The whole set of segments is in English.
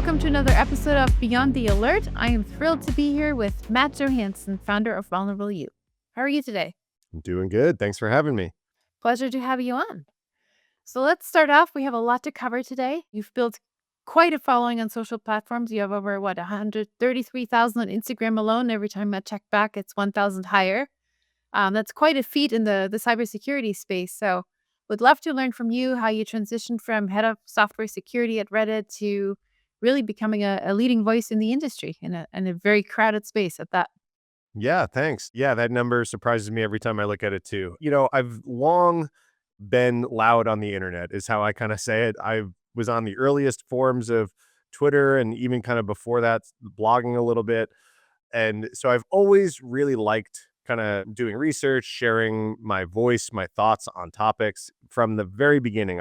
Welcome to another episode of Beyond the Alert. I am thrilled to be here with Matt Johansen, founder of Vulnerable You. How are you today? I'm doing good. Thanks for having me. Pleasure to have you on. So let's start off. We have a lot to cover today. You've built quite a following on social platforms. You have over, 133,000 on Instagram alone. Every time I check back, it's 1,000 higher. That's quite a feat in the cybersecurity space. So would love to learn from you how you transitioned from head of software security at Reddit to really becoming a leading voice in the industry in a very crowded space at that. Yeah, thanks. Yeah, that number surprises me every time I look at it too. I've long been loud on the internet is how I kind of say it. I was on the earliest forms of Twitter and even kind of before that blogging a little bit. And so I've always really liked kind of doing research, sharing my voice, my thoughts on topics from the very beginning.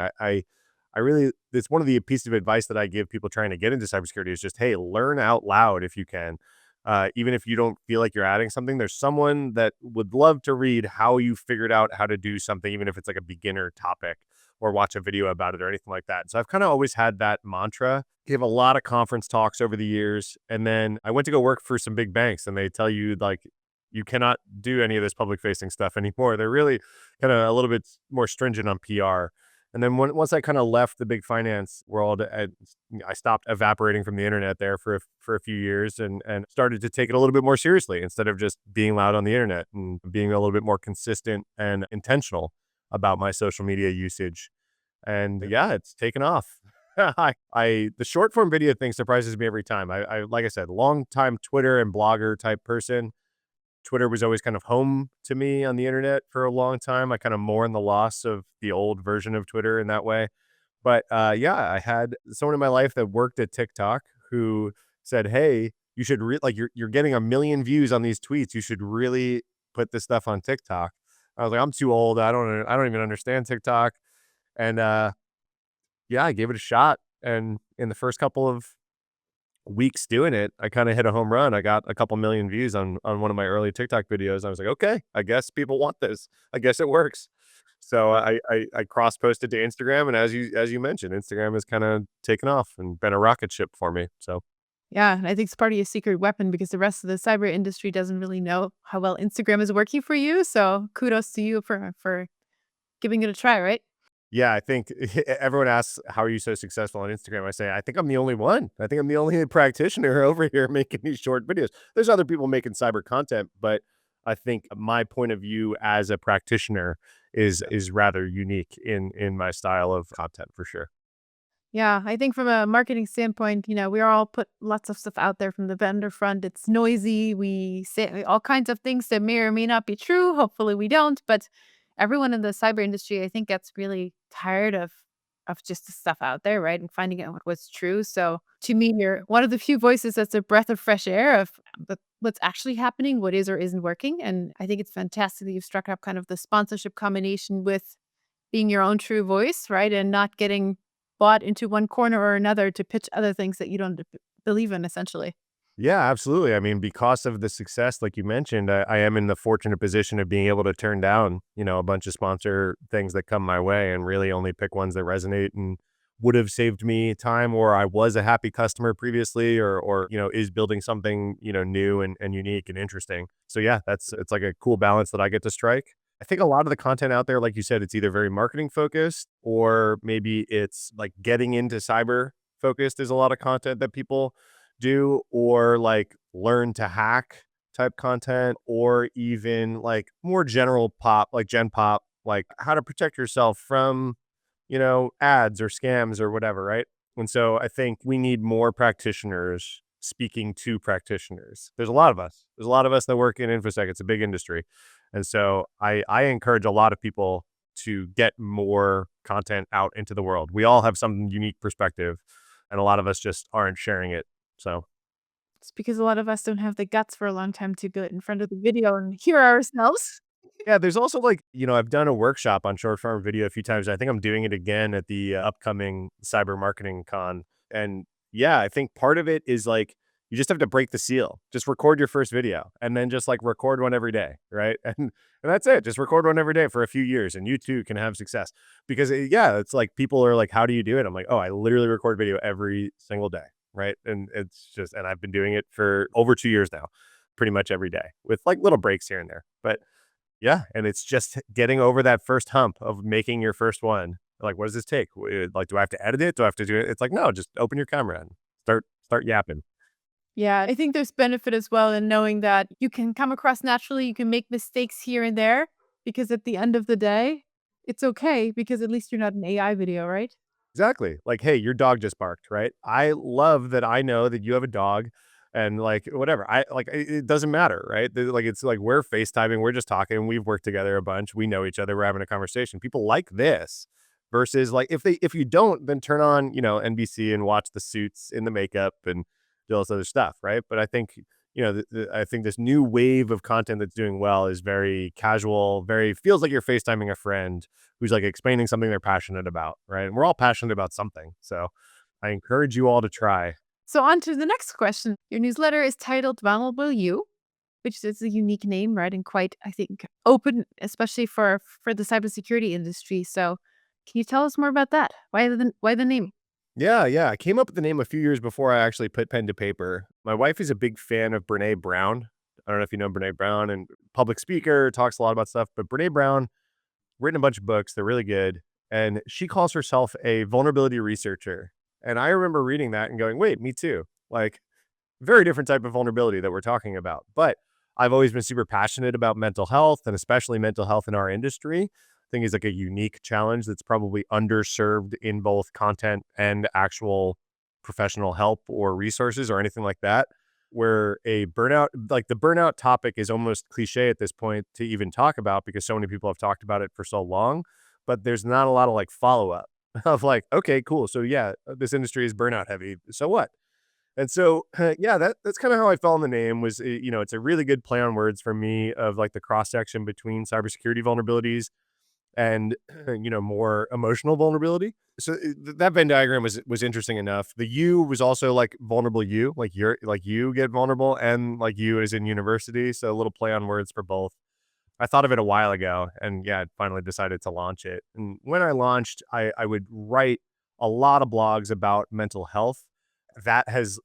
I really, it's one of the pieces of advice that I give people trying to get into cybersecurity is just, hey, learn out loud if you can. Even if you don't feel like you're adding something, there's someone that would love to read how you figured out how to do something, even if it's like a beginner topic or watch a video about it or anything like that. So I've kind of always had that mantra. Gave a lot of conference talks over the years. And then I went to go work for some big banks and they tell you like, you cannot do any of this public facing stuff anymore. They're really kind of a little bit more stringent on PR. And then once I kind of left the big finance world, I stopped evaporating from the internet there for a few years and started to take it a little bit more seriously instead of just being loud on the internet and being a little bit more consistent and intentional about my social media usage. And yeah, it's taken off. The short form video thing surprises me every time. I like I said, long time Twitter and blogger type person. Twitter was always kind of home to me on the internet for a long time. I kind of mourn the loss of the old version of Twitter in that way. But yeah, I had someone in my life that worked at TikTok who said, "Hey, you should like you're getting a million views on these tweets. You should really put this stuff on TikTok." I was like, "I'm too old. I don't even understand TikTok." And yeah, I gave it a shot. And in the first couple of weeks doing it, I kind of hit a home run. I got a couple million views on one of my early TikTok videos. I was like, okay, I guess people want this. I guess it works. So I cross posted to Instagram, and as you mentioned, Instagram has kind of taken off and been a rocket ship for me. So Yeah, and I think it's part of your secret weapon because the rest of the cyber industry doesn't really know how well Instagram is working for you. So kudos to you for giving it a try, right? yeah, I think everyone asks, how are you so successful on Instagram? I say, I think I'm the only one. I think I'm the only practitioner over here making these short videos. There's other people making cyber content, but I think my point of view as a practitioner is rather unique in my style of content for sure. Yeah, I think from a marketing standpoint, we all put lots of stuff out there from the vendor front. It's noisy. We say all kinds of things that may or may not be true. Hopefully we don't. But everyone in the cyber industry, I think, gets really tired of just the stuff out there, right? And finding out what's true. So to me, you're one of the few voices that's a breath of fresh air of what's actually happening, what is or isn't working. And I think it's fantastic that you've struck up kind of the sponsorship combination with being your own true voice, right? And not getting bought into one corner or another to pitch other things that you don't believe in, essentially. Yeah, absolutely. I mean, because of the success, like you mentioned, I am in the fortunate position of being able to turn down, a bunch of sponsor things that come my way and really only pick ones that resonate and would have saved me time, or I was a happy customer previously, or is building something, new and unique and interesting. So yeah, it's like a cool balance that I get to strike. I think a lot of the content out there, like you said, it's either very marketing focused or maybe it's like getting into cyber focused is a lot of content that people do, or like learn to hack type content, or even like more general pop, like gen pop, like how to protect yourself from, ads or scams or whatever, right? And so I think we need more practitioners speaking to practitioners. There's a lot of us. There's a lot of us that work in InfoSec. It's a big industry. And so I encourage a lot of people to get more content out into the world. We all have some unique perspective, and a lot of us just aren't sharing it. So It's because a lot of us don't have the guts for a long time to go in front of the video and hear ourselves. yeah, there's also like, I've done a workshop on short form video a few times. I think I'm doing it again at the upcoming cyber marketing con. And yeah, I think part of it is like, you just have to break the seal. Just record your first video and then just like record one every day. Right. And that's it. Just record one every day for a few years and you too can have success because yeah, it's like people are like, how do you do it? I'm like, oh, I literally record video every single day. right? And it's just, and I've been doing it for over 2 years now, pretty much every day with like little breaks here and there. But yeah, and it's just getting over that first hump of making your first one. Like, what does this take? Like, do I have to edit it? Do I have to do it? It's like, no, just open your camera and start yapping. Yeah, I think there's benefit as well in knowing that you can come across naturally, you can make mistakes here and there, because at the end of the day, it's okay because at least you're not an AI video, right? Exactly. Like, hey, your dog just barked, right? I love that I know that you have a dog and like whatever. I like it doesn't matter, right? Like it's like we're FaceTiming, we're just talking, we've worked together a bunch, we know each other, we're having a conversation. People like this versus like if you don't, then turn on, NBC and watch the suits in the makeup and do all this other stuff, right? But I think I think this new wave of content that's doing well is very casual, very feels like you're FaceTiming a friend who's like explaining something they're passionate about, right? And we're all passionate about something. So I encourage you all to try. So on to the next question. Your newsletter is titled Vulnerable You, which is a unique name, right? And quite, I think, open, especially for the cybersecurity industry. So can you tell us more about that? Why the name? Yeah, yeah. I came up with the name a few years before I actually put pen to paper. My wife is a big fan of Brene Brown. I don't know if you know Brene Brown and public speaker, talks a lot about stuff, but Brene Brown written a bunch of books. They're really good. And she calls herself a vulnerability researcher. And I remember reading that and going, wait, me too. Like, very different type of vulnerability that we're talking about. But I've always been super passionate about mental health and especially mental health in our industry. I think is like a unique challenge that's probably underserved in both content and actual professional help or resources or anything like that. Where a burnout, like the burnout topic is almost cliche at this point to even talk about because so many people have talked about it for so long, but there's not a lot of like follow up of like, okay, cool. So yeah, this industry is burnout heavy. So what? And so, yeah, that's kind of how I fell in the name was, it's a really good play on words for me of like the cross section between cybersecurity vulnerabilities and, more emotional vulnerability. So that Venn diagram was interesting enough. The you was also like vulnerable you, like you get vulnerable and like you is in university. So a little play on words for both. I thought of it a while ago and yeah, I finally decided to launch it. And when I launched, I would write a lot of blogs about mental health. That has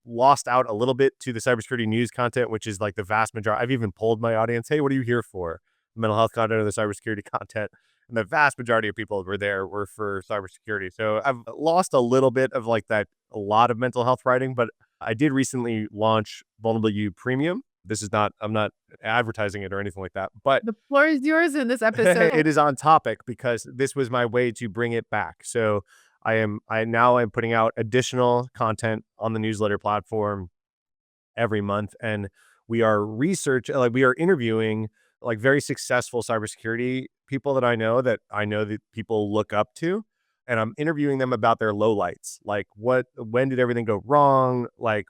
lost out a little bit to the cybersecurity news content, which is like the vast majority. I've even polled my audience, hey, what are you here for? Mental health content or the cybersecurity content? And the vast majority of people were for cybersecurity. So I've lost a little bit of like that, a lot of mental health writing, but I did recently launch Vulnerable You Premium. This is not, I'm not advertising it or anything like that, but The floor is yours in this episode. it is on topic because this was my way to bring it back. So I now am putting out additional content on the newsletter platform every month. And we are interviewing like very successful cybersecurity people that I know that people look up to. And I'm interviewing them about their lowlights. Like when did everything go wrong? Like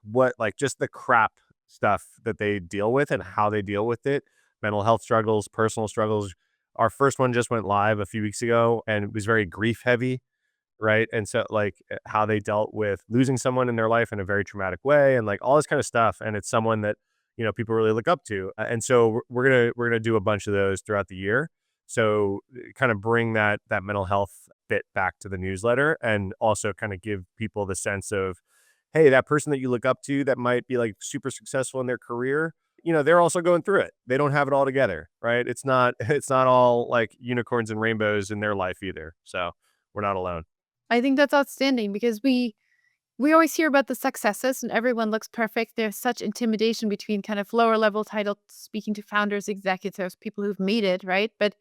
just the crap stuff that they deal with and how they deal with it. Mental health struggles, personal struggles. Our first one just went live a few weeks ago and it was very grief heavy, right? And so like how they dealt with losing someone in their life in a very traumatic way and like all this kind of stuff. And it's someone that, people really look up to. And so we're gonna do a bunch of those throughout the year. So kind of bring that mental health bit back to the newsletter and also kind of give people the sense of, hey, that person that you look up to that might be like super successful in their career, they're also going through it. They don't have it all together, right? It's not all like unicorns and rainbows in their life either. So we're not alone. I think that's outstanding because we always hear about the successes and everyone looks perfect. There's such intimidation between kind of lower level title speaking to founders, executives, people who've made it, right? But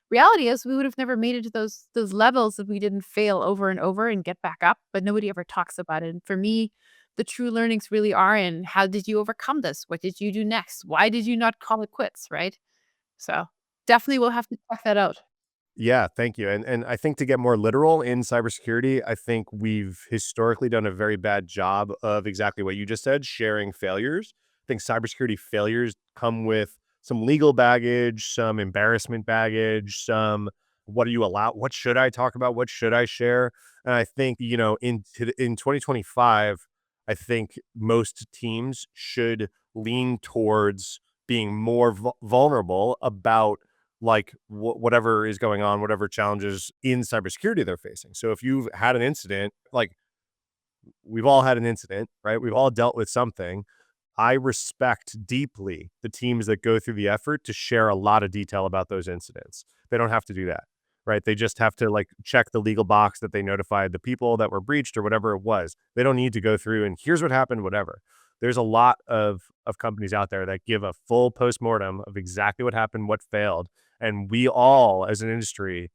reality is we would have never made it to those levels if we didn't fail over and over and get back up, but nobody ever talks about it. And for me, the true learnings really are in how did you overcome this? What did you do next? Why did you not call it quits, right? So definitely we'll have to check that out. Yeah, thank you. And I think to get more literal in cybersecurity, I think we've historically done a very bad job of exactly what you just said, sharing failures. I think cybersecurity failures come with some legal baggage, some embarrassment baggage, some what should I talk about? What should I share? And I think, in 2025, I think most teams should lean towards being more vulnerable about like whatever is going on, whatever challenges in cybersecurity they're facing. So if you've had an incident, like we've all had an incident, right? We've all dealt with something. I respect deeply the teams that go through the effort to share a lot of detail about those incidents. They don't have to do that, right? They just have to like check the legal box that they notified the people that were breached or whatever it was. They don't need to go through and here's what happened, whatever. There's a lot of companies out there that give a full postmortem of exactly what happened, what failed, and we all as an industry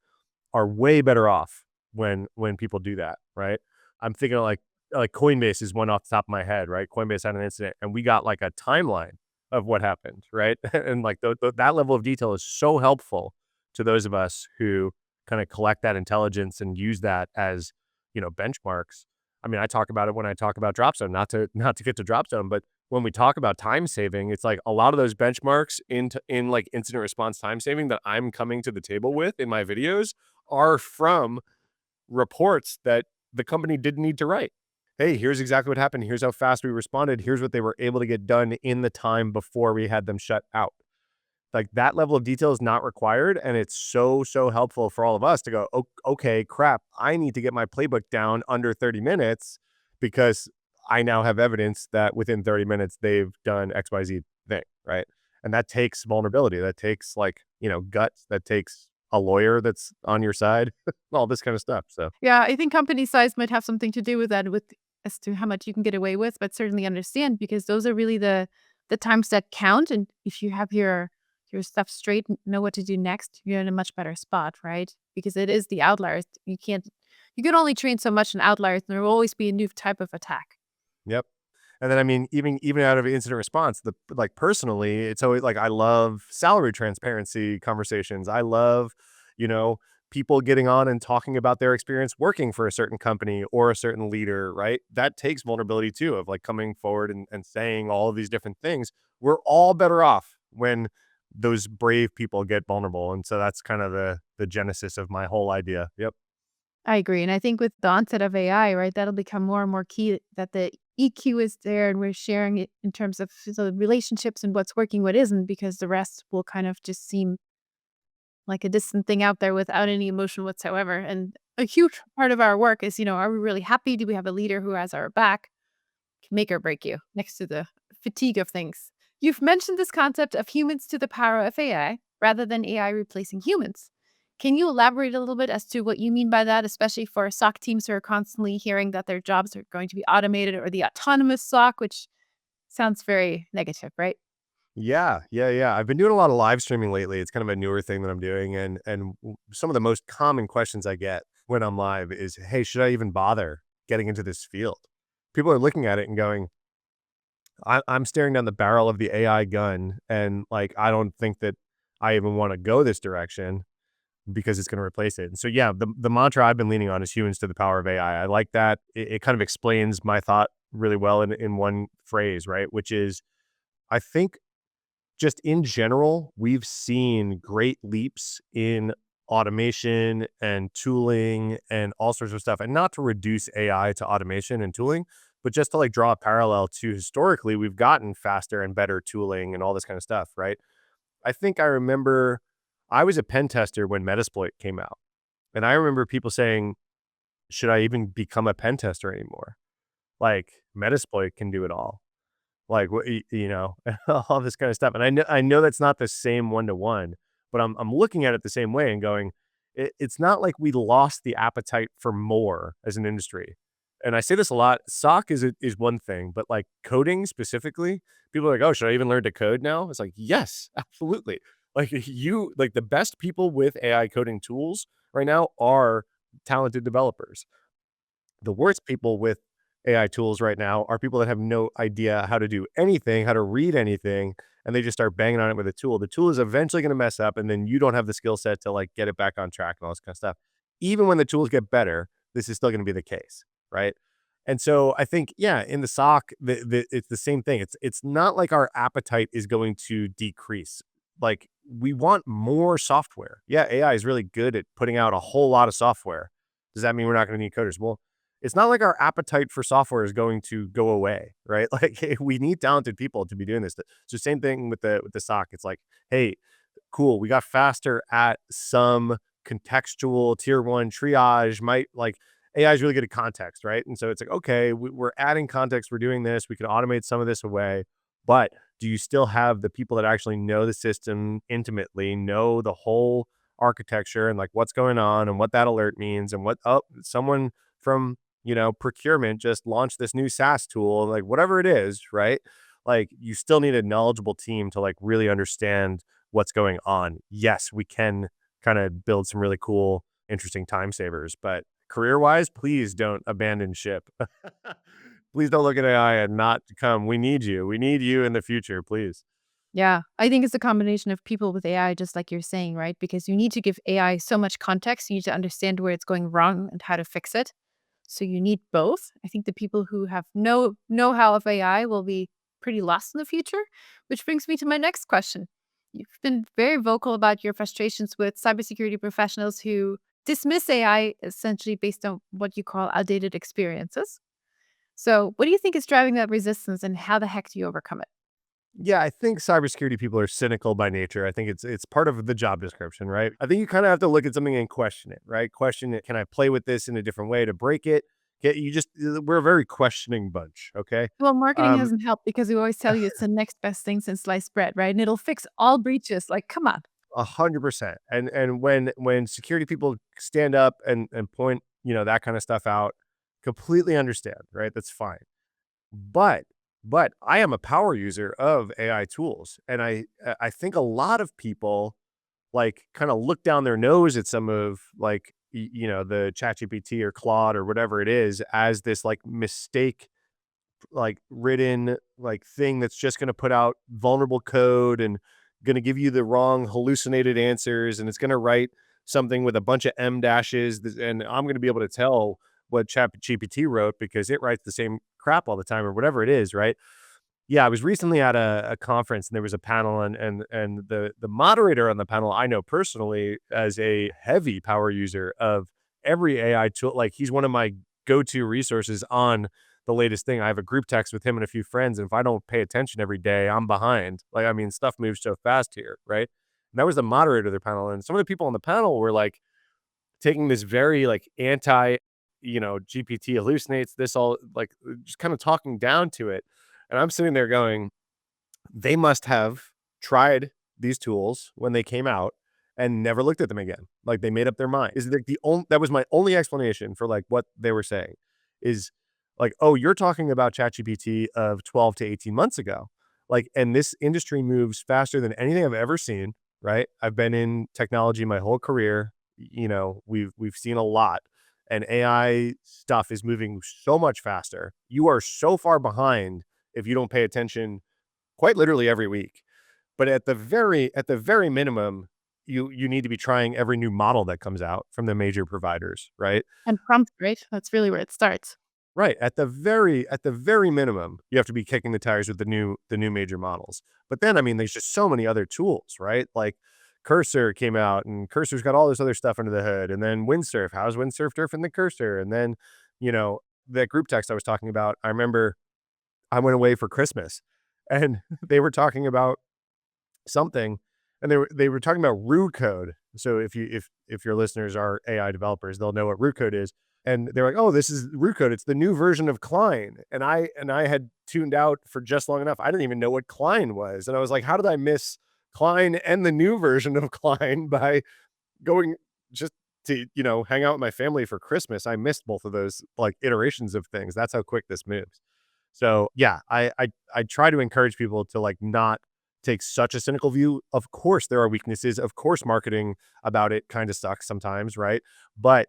are way better off when people do that, right? I'm thinking of like Coinbase is one off the top of my head, right? Coinbase had an incident and we got like a timeline of what happened, right? And like that level of detail is so helpful to those of us who kind of collect that intelligence and use that as, benchmarks. I mean, I talk about it when I talk about Dropzone, not to get to Dropzone, but when we talk about time saving, it's like a lot of those benchmarks in like incident response time saving that I'm coming to the table with in my videos are from reports that the company didn't need to write. Hey, here's exactly what happened. Here's how fast we responded. Here's what they were able to get done in the time before we had them shut out. Like that level of detail is not required. And it's so, so helpful for all of us to go, okay, crap, I need to get my playbook down under 30 minutes because I now have evidence that within 30 minutes they've done XYZ thing. Right. And that takes vulnerability. That takes like, guts. That takes a lawyer that's on your side, all this kind of stuff. So, Yeah, I think company size might have something to do with that, with as to how much you can get away with, but certainly understand because those are really the times that count. And if you have your stuff straight, know what to do next, you're in a much better spot, right? Because it is the outliers. You can only train so much in outliers, and there will always be a new type of attack. yep. And then I mean, even out of incident response, the like personally, it's always like I love salary transparency conversations. I love, you know, people getting on and talking about their experience working for a certain company or a certain leader, right? That takes vulnerability too, of like coming forward and saying all of these different things. We're all better off when those brave people get vulnerable. And so that's kind of the genesis of my whole idea. Yep. I agree, and I think with the onset of AI, right, that'll become more and more key that the EQ is there and we're sharing it in terms of the relationships and what's working, what isn't, because the rest will kind of just seem like a distant thing out there without any emotion whatsoever. And a huge part of our work is, are we really happy? Do we have a leader who has our back? Can make or break you next to the fatigue of things. You've mentioned this concept of humans to the power of AI rather than AI replacing humans. Can you elaborate a little bit as to what you mean by that, especially for SOC teams who are constantly hearing that their jobs are going to be automated or the autonomous SOC, which sounds very negative, right? Yeah, yeah, yeah. I've been doing a lot of live streaming lately. It's kind of a newer thing that I'm doing, some of the most common questions I get when I'm live is, "Hey, should I even bother getting into this field?" People are looking at it and going, I'm staring down the barrel of the AI gun, and like I don't think that I even want to go this direction because it's going to replace it." And so, yeah, the mantra I've been leaning on is humans to the power of AI. I like that. It kind of explains my thought really well in one phrase, right? Which is, I think just in general, we've seen great leaps in automation and tooling and all sorts of stuff. And not to reduce AI to automation and tooling, but just to like draw a parallel to historically, we've gotten faster and better tooling and all this kind of stuff, right? I think I remember I was a pen tester when Metasploit came out. And I remember people saying, should I even become a pen tester anymore? Like Metasploit can do it all. Like, what all this kind of stuff, and I know that's not the same one to one, but I'm looking at it the same way and going, it's not like we lost the appetite for more as an industry, and I say this a lot, SOC is one thing, but, like, coding specifically, people are like, "Oh, should I even learn to code now?" It's like, "Yes, absolutely." Like, the best people with AI coding tools right now are talented developers. The worst people with AI tools right now are people that have no idea how to do anything, how to read anything, and they just start banging on it with a tool. The tool is eventually going to mess up, and then you don't have the skill set to like get it back on track and all this kind of stuff. Even when the tools get better, this is still going to be the case, right? And so I think, yeah, in the SOC, it's the same thing. It's not like our appetite is going to decrease. Like we want more software. Yeah, AI is really good at putting out a whole lot of software. Does that mean we're not going to need coders? Well, it's not like our appetite for software is going to go away, right? Like hey, we need talented people to be doing this. So same thing with the SOC. It's like, hey, cool, we got faster at some contextual tier one triage, might like, AI is really good at context, right? And so it's like, okay, we're adding context, we're doing this, we can automate some of this away, but do you still have the people that actually know the system intimately, know the whole architecture and like what's going on and what that alert means and what, oh, someone from, procurement just launched this new SaaS tool, like whatever it is, right? Like you still need a knowledgeable team to like really understand what's going on. Yes, we can kind of build some really cool, interesting time savers, but career wise, please don't abandon ship. Please don't look at AI and not come. We need you. We need you in the future, please. Yeah, I think it's a combination of people with AI, just like you're saying, right? Because you need to give AI so much context. You need to understand where it's going wrong and how to fix it. So you need both. I think the people who have no know-how of AI will be pretty lost in the future, which brings me to my next question. You've been very vocal about your frustrations with cybersecurity professionals who dismiss AI essentially based on what you call outdated experiences. So, what do you think is driving that resistance and how the heck do you overcome it? Yeah, I think cybersecurity people are cynical by nature. I think it's part of the job description, right? I think you kind of have to look at something and question it, right? Question it. Can I play with this in a different way to break it? We're a very questioning bunch, okay? Well, marketing Um, hasn't helped because we always tell you it's the next best thing since sliced bread, right? And it'll fix all breaches. Like, come on. 100%. And when security people stand up and point, that kind of stuff out, completely understand, right? That's fine. But but I am a power user of AI tools, and I think a lot of people like kind of look down their nose at some of like the ChatGPT or Claude or whatever it is as this like mistake like written like thing that's just going to put out vulnerable code and going to give you the wrong hallucinated answers, and it's going to write something with a bunch of m dashes and I'm going to be able to tell what chat gpt wrote because it writes the same crap all the time or whatever it is, right? Yeah, I was recently at a conference and there was a panel and the moderator on the panel I know personally as a heavy power user of every AI tool. Like he's one of my go-to resources on the latest thing. I have a group text with him and a few friends, and if I don't pay attention every day, I'm behind. Like I mean, stuff moves so fast here, right? And that was the moderator of the panel, and some of the people on the panel were like taking this very like anti, GPT hallucinates this all like just kind of talking down to it. And I'm sitting there going, they must have tried these tools when they came out and never looked at them again. Like they made up their mind. Is like the only that was my only explanation for like what they were saying is like, oh, you're talking about ChatGPT of 12 to 18 months ago. Like, and this industry moves faster than anything I've ever seen, right? I've been in technology my whole career. We've seen a lot. And AI stuff is moving so much faster. You are so far behind if you don't pay attention quite literally every week. But at the very minimum, you need to be trying every new model that comes out from the major providers, right? And prompt, right? That's really where it starts. Right. At the very minimum, you have to be kicking the tires with the new major models. But then I mean there's just so many other tools, right? Like Cursor came out and Cursor's got all this other stuff under the hood. And then Windsurf, how's Windsurf different than Cursor? And then, you know, that group text I was talking about, I remember I went away for Christmas and they were talking about something and they were talking about root code. So if your listeners are AI developers, they'll know what root code is. And they're like, "Oh, this is root code. It's the new version of Klein." And I had tuned out for just long enough. I didn't even know what Klein was. And I was like, "How did I miss Klein and the new version of Klein by going just to, hang out with my family for Christmas?" I missed both of those like iterations of things. That's how quick this moves. So yeah, I try to encourage people to like not take such a cynical view. Of course, there are weaknesses. Of course, marketing about it kind of sucks sometimes, right? But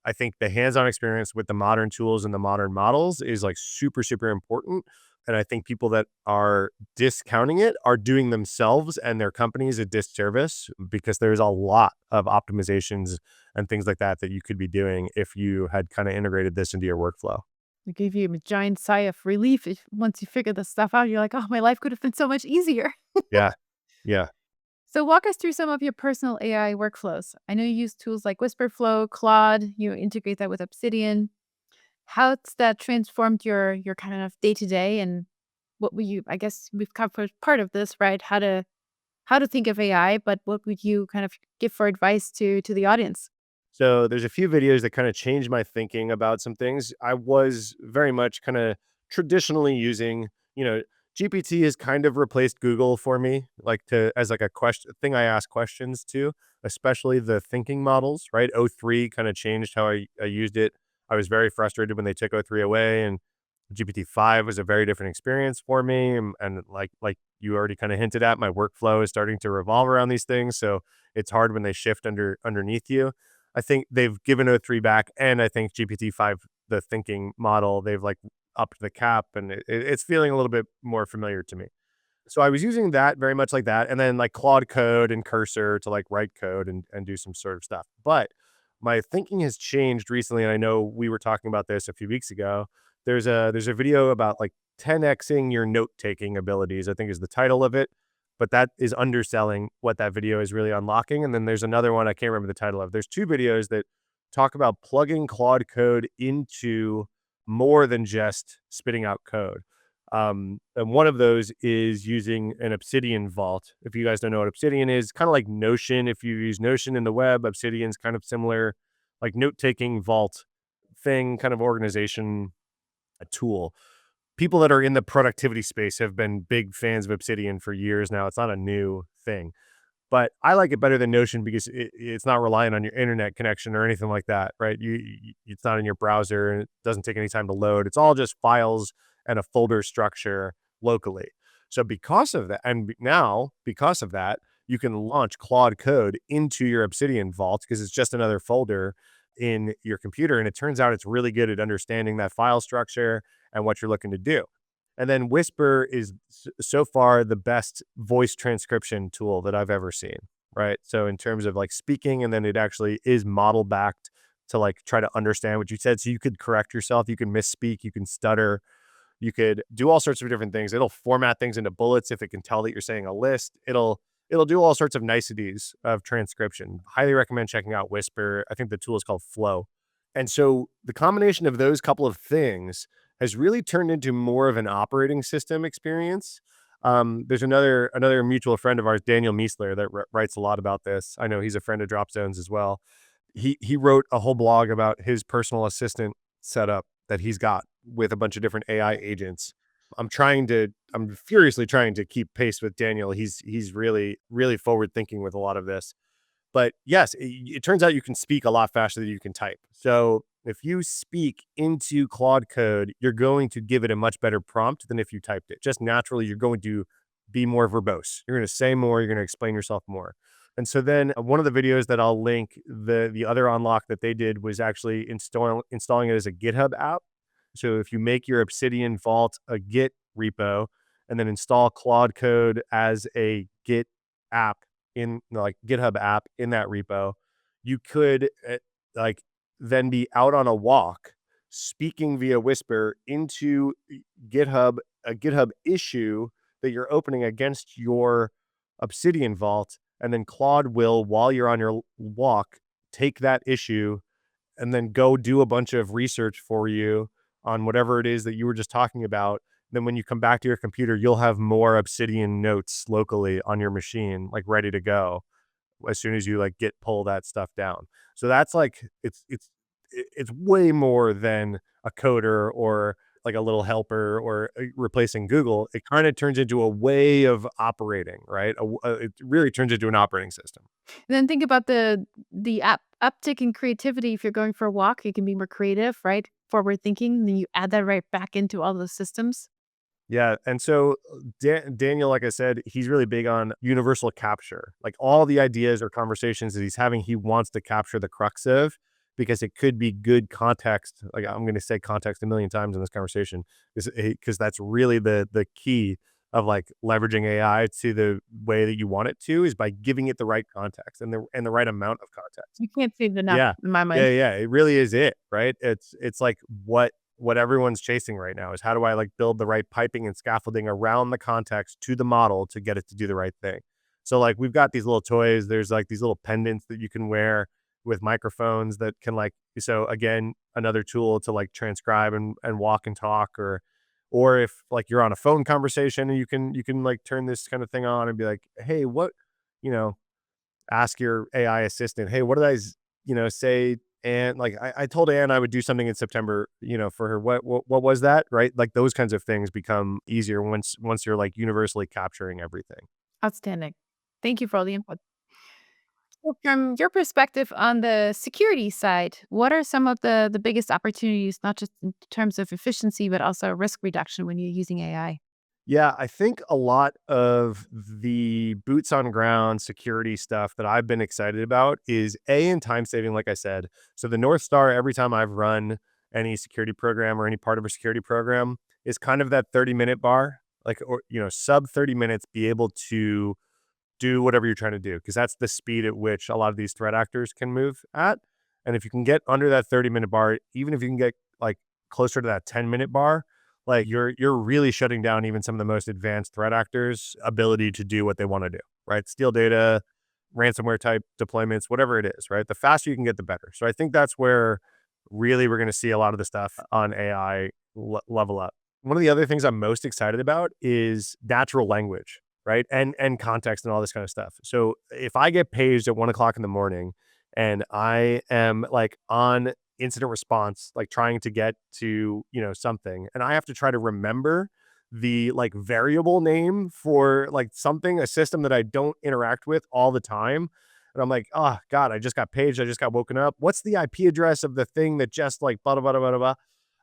I think the hands-on experience with the modern tools and the modern models is like super, super important. And I think people that are discounting it are doing themselves and their companies a disservice because there's a lot of optimizations and things like that that you could be doing if you had kind of integrated this into your workflow. It gave you a giant sigh of relief if, once you figure this stuff out. You're like, oh, my life could have been so much easier. Yeah. Yeah. So, walk us through some of your personal AI workflows. I know you use tools like Whisperflow, Claude. You integrate that with Obsidian. How's that transformed your kind of day to day, and what would you? I guess we've covered part of this, right? How to think of AI, but what would you kind of give for advice to the audience? So there's a few videos that kind of changed my thinking about some things. I was very much kind of traditionally using, you know, GPT has kind of replaced Google for me, like to as like a question thing I ask questions to, especially the thinking models, right? O3 kind of changed how I used it. I was very frustrated when they took O3 away, and GPT-5 was a very different experience for me. And like you already kind of hinted at, my workflow is starting to revolve around these things. So it's hard when they shift underneath you. I think they've given O3 back, and I think GPT-5, the thinking model, they've like upped the cap, and it's feeling a little bit more familiar to me. So I was using that very much like that, and then like Claude Code and Cursor to like write code and do some sort of stuff. But my thinking has changed recently, and I know we were talking about this a few weeks ago. There's a video about like 10xing your note taking abilities, I think is the title of it. But that is underselling what that video is really unlocking. And then there's another one I can't remember the title of. There's two videos that talk about plugging Claude Code into more than just spitting out code. And one of those is using an Obsidian vault. If you guys don't know what Obsidian is, kind of like Notion. If you use Notion in the web, Obsidian's kind of similar, like note taking vault thing, kind of organization, a tool. People that are in the productivity space have been big fans of Obsidian for years now. It's not a new thing, but I like it better than Notion because it's not reliant on your internet connection or anything like that, right? It's not in your browser and it doesn't take any time to load. It's all just files and a folder structure locally. So because of that, and now because of that, you can launch Claude Code into your Obsidian vault because it's just another folder in your computer. And it turns out it's really good at understanding that file structure and what you're looking to do. And then Whisper is so far the best voice transcription tool that I've ever seen, right? So in terms of like speaking, and then it actually is model backed to like try to understand what you said. So you could correct yourself, you can misspeak, you can stutter, you could do all sorts of different things. It'll format things into bullets if it can tell that you're saying a list. It'll do all sorts of niceties of transcription. Highly recommend checking out Whisper. I think the tool is called Flow. And so the combination of those couple of things has really turned into more of an operating system experience. There's another mutual friend of ours, Daniel Miesler, that writes a lot about this. I know he's a friend of Dropzones as well. He wrote a whole blog about his personal assistant setup that he's got with a bunch of different AI agents. I'm furiously trying to keep pace with Daniel. He's really forward thinking with a lot of this. But yes, it turns out you can speak a lot faster than you can type. So if you speak into Claude Code, you're going to give it a much better prompt than if you typed it. Just naturally, you're going to be more verbose. You're going to say more. You're going to explain yourself more. And so then one of the videos that I'll link, the other unlock that they did was actually installing it as a GitHub app. So if you make your Obsidian Vault a Git repo and then install Claude Code as a Git app in like GitHub app in that repo, you could like then be out on a walk speaking via Whisper into GitHub, a GitHub issue that you're opening against your Obsidian Vault. And then Claude will, while you're on your walk, take that issue and then go do a bunch of research for you on whatever it is that you were just talking about. Then when you come back to your computer, you'll have more Obsidian notes locally on your machine, like ready to go as soon as you like get pull that stuff down. So that's like it's way more than a coder or like a little helper or replacing Google. It kind of turns into a way of operating, right? It really turns into an operating system. And then think about the uptick in creativity. If you're going for a walk, you can be more creative, right? Forward thinking, then you add that right back into all those systems. Yeah, and so Daniel, like I said, he's really big on universal capture. Like all the ideas or conversations that he's having, he wants to capture the crux of because it could be good context. Like I'm going to say context a million times in this conversation, because that's really the key of like leveraging AI to the way that you want it to is by giving it the right context and the right amount of context. You can't say it enough Yeah. in my Yeah, mind. yeah, it really is it, right? It's like what everyone's chasing right now is how do I like build the right piping and scaffolding around the context to the model to get it to do the right thing. So like we've got these little toys, there's like these little pendants that you can wear with microphones that can like so again, another tool to like transcribe and walk and talk or if like you're on a phone conversation and you can like turn this kind of thing on and be like, "Hey, what, you know, ask your AI assistant, "Hey, what did say, and like I told Anne I would do something in September, for her. What was that? Right? Like those kinds of things become easier once you're like universally capturing everything. Outstanding. Thank you for all the input. So from your perspective on the security side, what are some of the biggest opportunities, not just in terms of efficiency, but also risk reduction when you're using AI? Yeah, I think a lot of the boots on ground security stuff that I've been excited about is in time saving, like I said. So the North Star every time I've run any security program or any part of a security program is kind of that 30-minute bar, like, or sub 30 minutes, be able to do whatever you're trying to do, because that's the speed at which a lot of these threat actors can move at. And if you can get under that 30-minute bar, even if you can get like closer to that 10-minute bar, like you're really shutting down even some of the most advanced threat actors' ability to do what they want to do, right? Steal data, ransomware type deployments, whatever it is, right? The faster you can get, the better. So I think that's where really we're going to see a lot of the stuff on AI level up. One of the other things I'm most excited about is natural language, right? And context and all this kind of stuff. So if I get paged at 1 o'clock in the morning and I am like on incident response, like trying to get to, something, and I have to try to remember the like variable name for like something, a system that I don't interact with all the time. And I'm like, oh God, I just got paged. I just got woken up. What's the IP address of the thing that just like blah, blah, blah, blah, blah,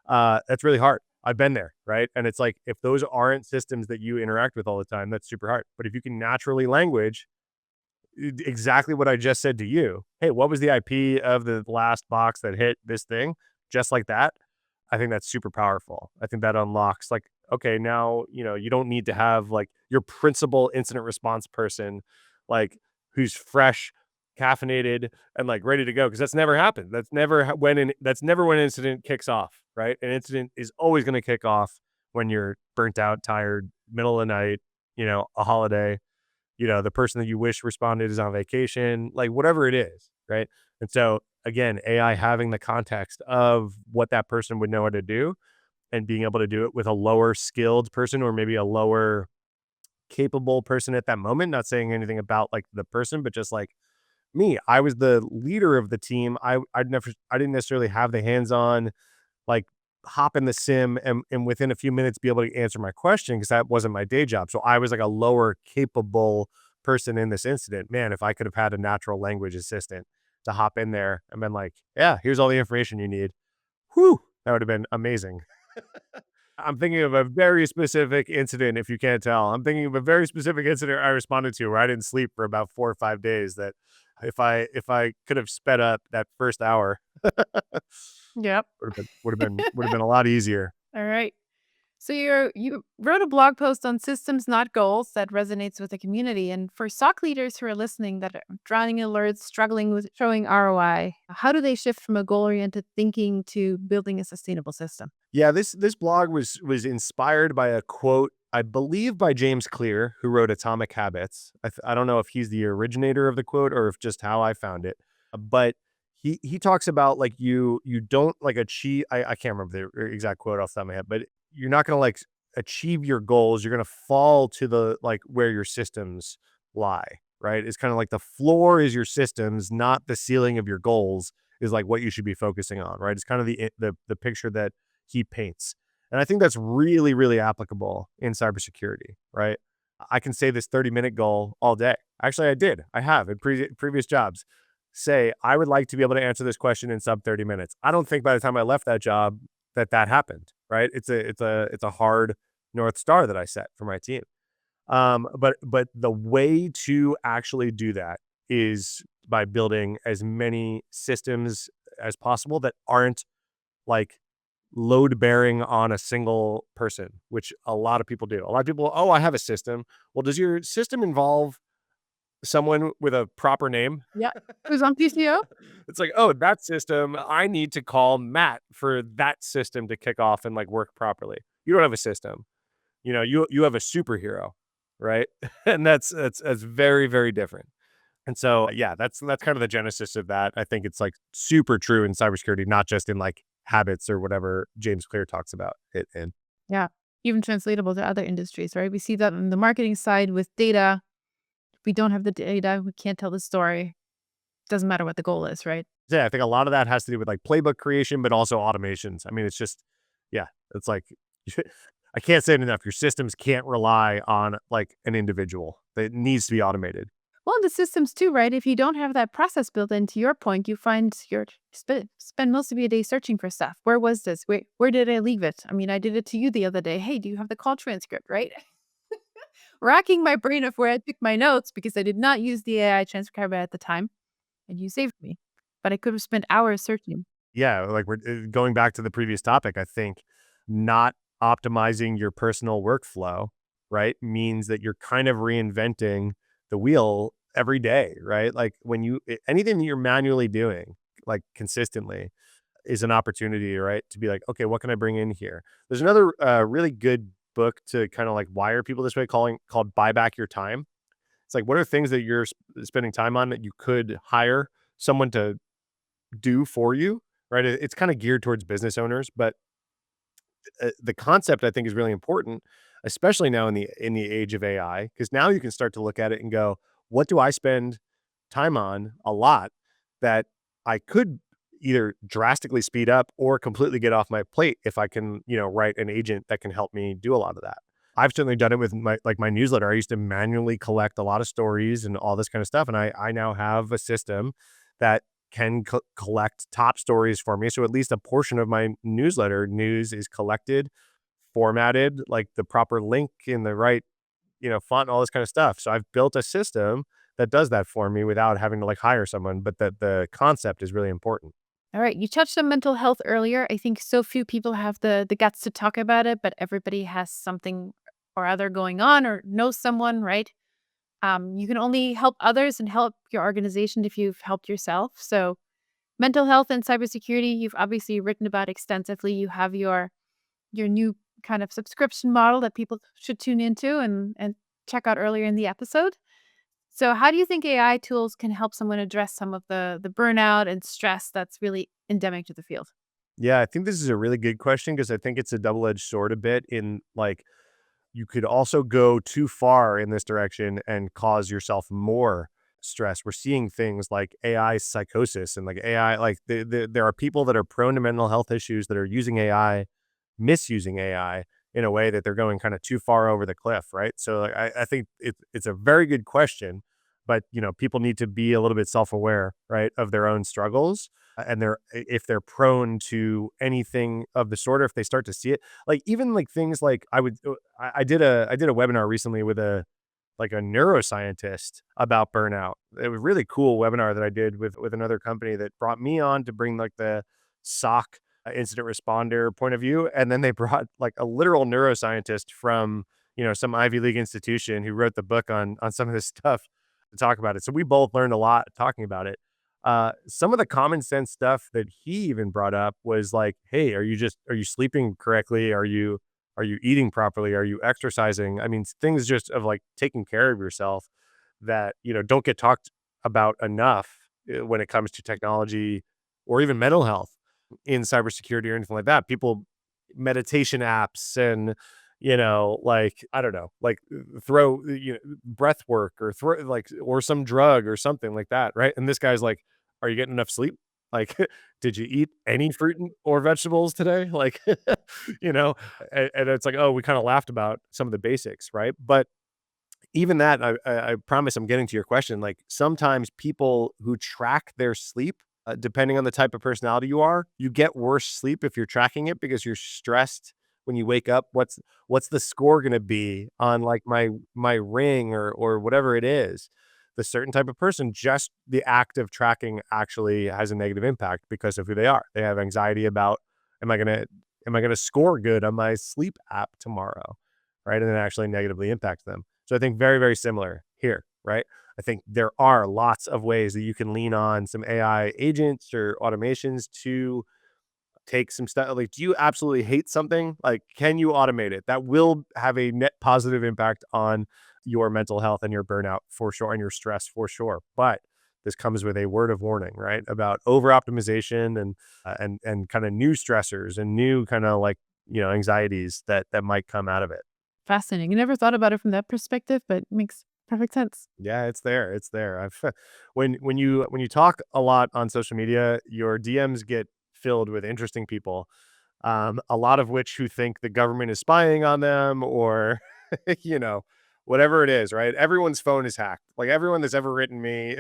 blah? That's really hard. I've been there, right? And it's like if those aren't systems that you interact with all the time, that's super hard. But if you can naturally language exactly what I just said to you, hey, what was the IP of the last box that hit this thing? Just like that. I think that's super powerful. I think that unlocks like, okay, now, you don't need to have like your principal incident response person, like who's fresh, caffeinated, and like ready to go. Cause that's never happened. That's never when an incident kicks off, right? An incident is always going to kick off when you're burnt out, tired, middle of the night, a holiday, the person that you wish responded is on vacation, like whatever it is, right? And so again, AI having the context of what that person would know how to do and being able to do it with a lower skilled person or maybe a lower capable person at that moment, not saying anything about like the person, but just like me, I was the leader of the team. I didn't necessarily have the hands-on like hop in the sim and within a few minutes be able to answer my question because that wasn't my day job. So I was like a lower capable person in this incident. Man, if I could have had a natural language assistant to hop in there and been like, yeah, here's all the information you need. Whew, that would have been amazing. I'm thinking of a very specific incident, if you can't tell. I'm thinking of a very specific incident I responded to where I didn't sleep for about 4 or 5 days. That if I could have sped up that first hour, Yep. would have been a lot easier. All right. So you wrote a blog post on systems, not goals, that resonates with the community. And for SOC leaders who are listening that are drowning in alerts, struggling with showing ROI, how do they shift from a goal-oriented thinking to building a sustainable system? Yeah, this blog was inspired by a quote, I believe by James Clear, who wrote Atomic Habits. I don't know if he's the originator of the quote or if just how I found it, but he talks about like you don't like achieve. I can't remember the exact quote off the top of my head, but you're not gonna like achieve your goals. You're gonna fall to the like where your systems lie. Right? It's kind of like the floor is your systems, not the ceiling of your goals. Is like what you should be focusing on. Right? It's kind of the picture that he paints. And I think that's really, really applicable in cybersecurity, right? I can say this 30-minute goal all day. Actually, I did. I have in previous jobs. Say, I would like to be able to answer this question in sub 30 minutes. I don't think by the time I left that job that happened, right? It's a hard North Star that I set for my team. But the way to actually do that is by building as many systems as possible that aren't like load bearing on a single person, which a lot of people do. A lot of people, oh, I have a system. Well, does your system involve someone with a proper name? Yeah. Who's on PCO? It's like, oh, that system, I need to call Matt for that system to kick off and like work properly. You don't have a system. You have a superhero, right? And that's very, very different. And so, yeah, that's kind of the genesis of that. I think it's like super true in cybersecurity, not just in like habits or whatever James Clear talks about it in. Yeah. Even translatable to other industries, right? We see that on the marketing side with data. If we don't have the data, we can't tell the story. Doesn't matter what the goal is, right? Yeah, I think a lot of that has to do with like playbook creation, but also automations. I mean, it's just, yeah, it's like, I can't say it enough. Your systems can't rely on like an individual. It needs to be automated. Well, the systems too, right? If you don't have that process built in, to your point, you find your spend most of your day searching for stuff. Where was this? Where did I leave it? I mean, I did it to you the other day. Hey, do you have the call transcript? Right? Racking my brain of where I took my notes because I did not use the AI transcriber at the time, and you saved me. But I could have spent hours searching. Yeah, like we're going back to the previous topic. I think not optimizing your personal workflow, right, means that you're kind of reinventing the wheel every day, right? Like when anything that you're manually doing, like consistently, is an opportunity, right? To be like, okay, what can I bring in here? There's another really good book to kind of like wire people this way, called "Buy Back Your Time." It's like, what are things that you're spending time on that you could hire someone to do for you, right? It's kind of geared towards business owners, but the concept I think is really important, especially now in the age of AI, because now you can start to look at it and go, what do I spend time on a lot that I could either drastically speed up or completely get off my plate if I can, write an agent that can help me do a lot of that. I've certainly done it with my newsletter. I used to manually collect a lot of stories and all this kind of stuff, and I now have a system that can collect top stories for me. So at least a portion of my newsletter news is collected, formatted, like the proper link in the right, font, and all this kind of stuff. So I've built a system that does that for me without having to like hire someone. But that the concept is really important. All right, you touched on mental health earlier. I think so few people have the guts to talk about it, but everybody has something or other going on or knows someone, right? You can only help others and help your organization if you've helped yourself. So, mental health and cybersecurity, you've obviously written about extensively. You have your new kind of subscription model that people should tune into and check out earlier in the episode. So, how do you think AI tools can help someone address some of the burnout and stress that's really endemic to the field? Yeah, I think this is a really good question because I think it's a double edged sword a bit in like you could also go too far in this direction and cause yourself more stress. We're seeing things like AI psychosis and like AI, like there are people that are prone to mental health issues that are using AI, misusing AI in a way that they're going kind of too far over the cliff, right? So like, I think it's a very good question, but people need to be a little bit self-aware, right, of their own struggles. And if they're prone to anything of the sort, or if they start to see it, like even like things like I did a webinar recently with a neuroscientist about burnout. It was a really cool webinar that I did with another company that brought me on to bring like the SOC incident responder point of view, and then they brought like a literal neuroscientist from some Ivy League institution who wrote the book on some of this stuff to talk about it. So we both learned a lot talking about it. Some of the common sense stuff that he even brought up was like, hey, are you sleeping correctly? Are you eating properly? Are you exercising? I mean, things just of like taking care of yourself that, don't get talked about enough when it comes to technology or even mental health in cybersecurity or anything like that. People, meditation apps and, like, I don't know, like throw, breath work or throw like, or some drug or something like that. Right. And this guy's like, are you getting enough sleep? Like, did you eat any or vegetables today? Like, you know, and it's like, oh, we kind of laughed about some of the basics, right? But even that, I promise I'm getting to your question. Like sometimes people who track their sleep, depending on the type of personality you are, you get worse sleep if you're tracking it because you're stressed when you wake up. What's the score going to be on like my ring or whatever it is? The certain type of person, just the act of tracking actually has a negative impact because of who they are. They have anxiety about am I gonna am I gonna score good on my sleep app tomorrow, right? And it actually negatively impacts them. So I think very, very similar here, right? I think there are lots of ways that you can lean on some AI agents or automations to take some stuff. Like, do you absolutely hate something? Like, can you automate it? That will have a net positive impact on your mental health and your burnout for sure, and your stress for sure. But this comes with a word of warning, right? About over optimization and kind of new stressors and new kind of like anxieties that might come out of it. Fascinating. I never thought about it from that perspective, but makes Perfect sense. Yeah, it's there. It's there. I've when you talk a lot on social media, your DMs get filled with interesting people. A lot of which who think the government is spying on them or you know, whatever it is, right? Everyone's phone is hacked. Like everyone that's ever written me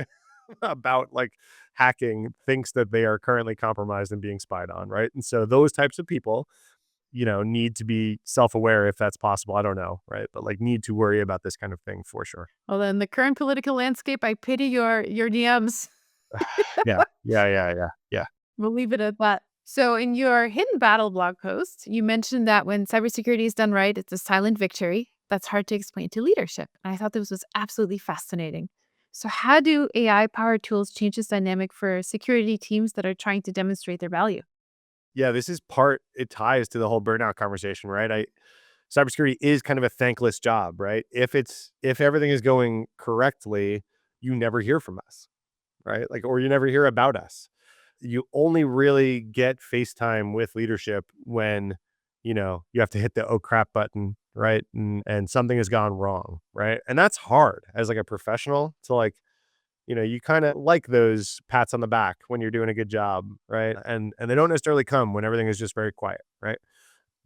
about like hacking thinks that they are currently compromised and being spied on, right? And so those types of people, need to be self-aware if that's possible. I don't know, right? But like need to worry about this kind of thing for sure. Well, in the current political landscape, I pity your DMs. Yeah. Yeah, yeah, yeah. Yeah. We'll leave it at that. So, in your hidden battle blog post, you mentioned that when cybersecurity is done right, it's a silent victory that's hard to explain to leadership. And I thought this was absolutely fascinating. So, how do AI powered tools change this dynamic for security teams that are trying to demonstrate their value? Yeah, this is part it ties to the whole burnout conversation, right? Cybersecurity is kind of a thankless job, right? If everything is going correctly, you never hear from us, right? Like or you never hear about us. You only really get FaceTime with leadership when, you have to hit the oh crap button, right? And something has gone wrong, right? And that's hard as like a professional to like you kind of like those pats on the back when you're doing a good job, right? And they don't necessarily come when everything is just very quiet, right?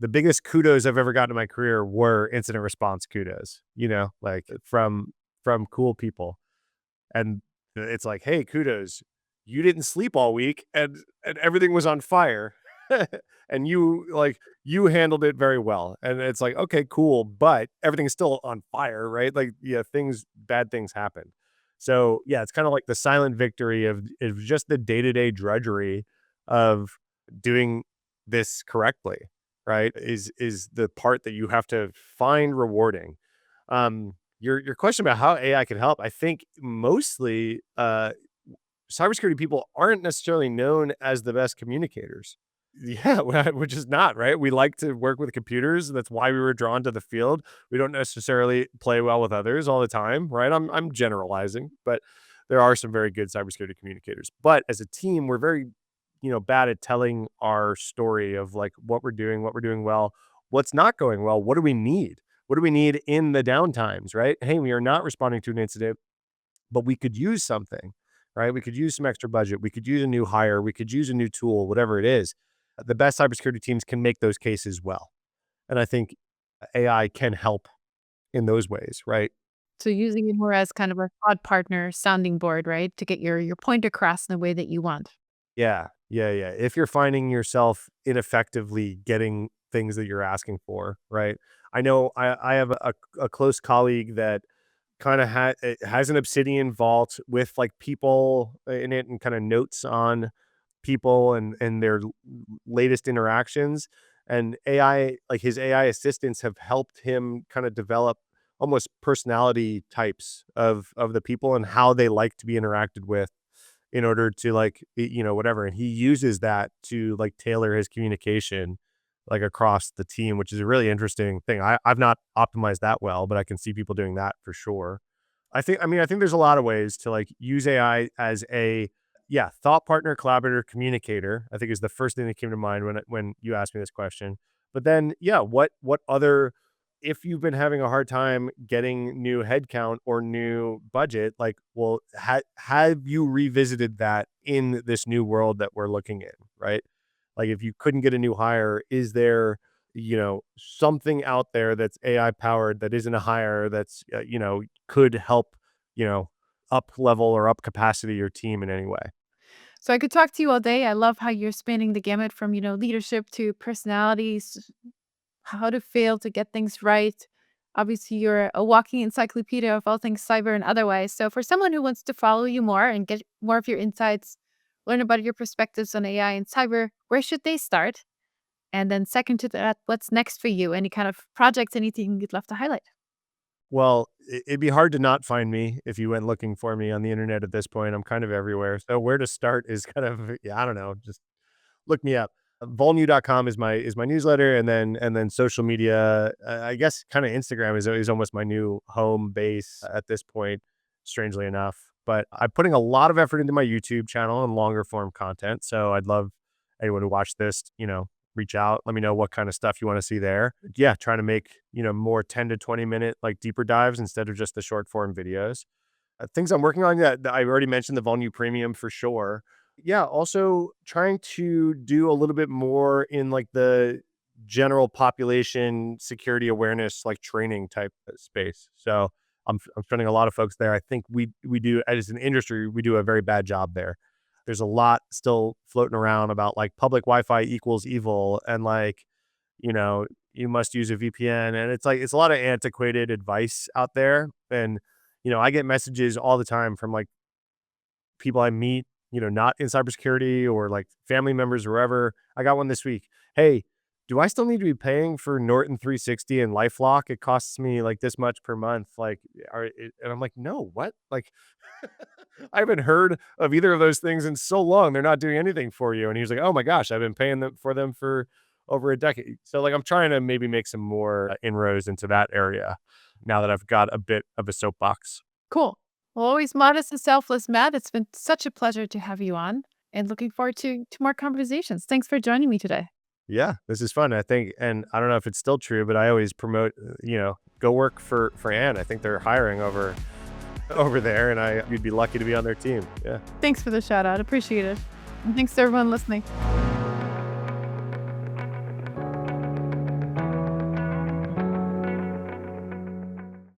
The biggest kudos I've ever gotten in my career were incident response kudos, like from cool people. And it's like, "Hey, kudos. You didn't sleep all week and everything was on fire." And you handled it very well. And it's like, "Okay, cool, but everything's still on fire, right?" Like, yeah, bad things happen. So, yeah, it's kinda like the silent victory of just the day-to-day drudgery of doing this correctly, right? Is the part that you have to find rewarding. Your question about how AI can help, I think mostly cybersecurity people aren't necessarily known as the best communicators. Yeah, which is not right. We like to work with computers. That's why we were drawn to the field. We don't necessarily play well with others all the time, right? I'm generalizing, but there are some very good cybersecurity communicators. But as a team, we're very, bad at telling our story of like what we're doing well, what's not going well, what do we need? What do we need in the downtimes, right? Hey, we are not responding to an incident, but we could use something, right? We could use some extra budget. We could use a new hire. We could use a new tool, whatever it is. The best cybersecurity teams can make those cases well. And I think AI can help in those ways, right? So, using it more as kind of a thought partner sounding board, right? To get your point across in the way that you want. Yeah. Yeah. Yeah. If you're finding yourself ineffectively getting things that you're asking for, right? I know I have a close colleague that kind of it has an Obsidian vault with like people in it and kind of notes on people and their latest interactions. And AI, like his AI assistants, have helped him kind of develop almost personality types of the people and how they like to be interacted with in order to like whatever. And he uses that to like tailor his communication like across the team, which is a really interesting thing. I've not optimized that well, but I can see people doing that for sure. I think there's a lot of ways to like use AI as a thought partner, collaborator, communicator. I think is the first thing that came to mind when you asked me this question. But then, yeah, what other if you've been having a hard time getting new headcount or new budget, like, well, have you revisited that in this new world that we're looking in, right? Like, if you couldn't get a new hire, is there, something out there that's AI powered that isn't a hire that's, could help, you know, up level or up capacity your team in any way? So I could talk to you all day. I love how you're spanning the gamut from, leadership to personalities, how to fail to get things right. Obviously, you're a walking encyclopedia of all things cyber and otherwise. So for someone who wants to follow you more and get more of your insights, learn about your perspectives on AI and cyber, where should they start? And then second to that, what's next for you? Any kind of projects, anything you'd love to highlight? Well, it'd be hard to not find me if you went looking for me on the internet at this point. I'm kind of everywhere. So where to start is kind of yeah, I don't know, just look me up. Volnew.com is my newsletter, and then social media. I guess kind of Instagram is almost my new home base at this point, strangely enough. But I'm putting a lot of effort into my YouTube channel and longer form content. So I'd love anyone who watched this, reach out, let me know what kind of stuff you want to see there. Yeah, trying to make, more 10 to 20 minute like deeper dives instead of just the short form videos. Things I'm working on, that I already mentioned, the Volume Premium for sure. Yeah, also trying to do a little bit more in like the general population security awareness, like training type space. So I'm spending a lot of folks there. I think we do, as an industry, we do a very bad job there. There's a lot still floating around about like public Wi-Fi equals evil, and like, you must use a VPN, and it's like it's a lot of antiquated advice out there. And I get messages all the time from like people I meet, not in cybersecurity, or like family members or wherever. I got one this week. Hey, do I still need to be paying for Norton 360 and LifeLock? It costs me like this much per month. Like, and I'm like, no, what? Like, I haven't heard of either of those things in so long. They're not doing anything for you. And he was like, oh my gosh, I've been paying them for over a decade. So like, I'm trying to maybe make some more inroads into that area now that I've got a bit of a soapbox. Cool. Well, always modest and selfless, Matt. It's been such a pleasure to have you on and looking forward to more conversations. Thanks for joining me today. Yeah, this is fun. I think, and I don't know if it's still true, but I always promote, go work for Ann. I think they're hiring over there, and you'd be lucky to be on their team. Yeah. Thanks for the shout out. Appreciate it. And thanks to everyone listening.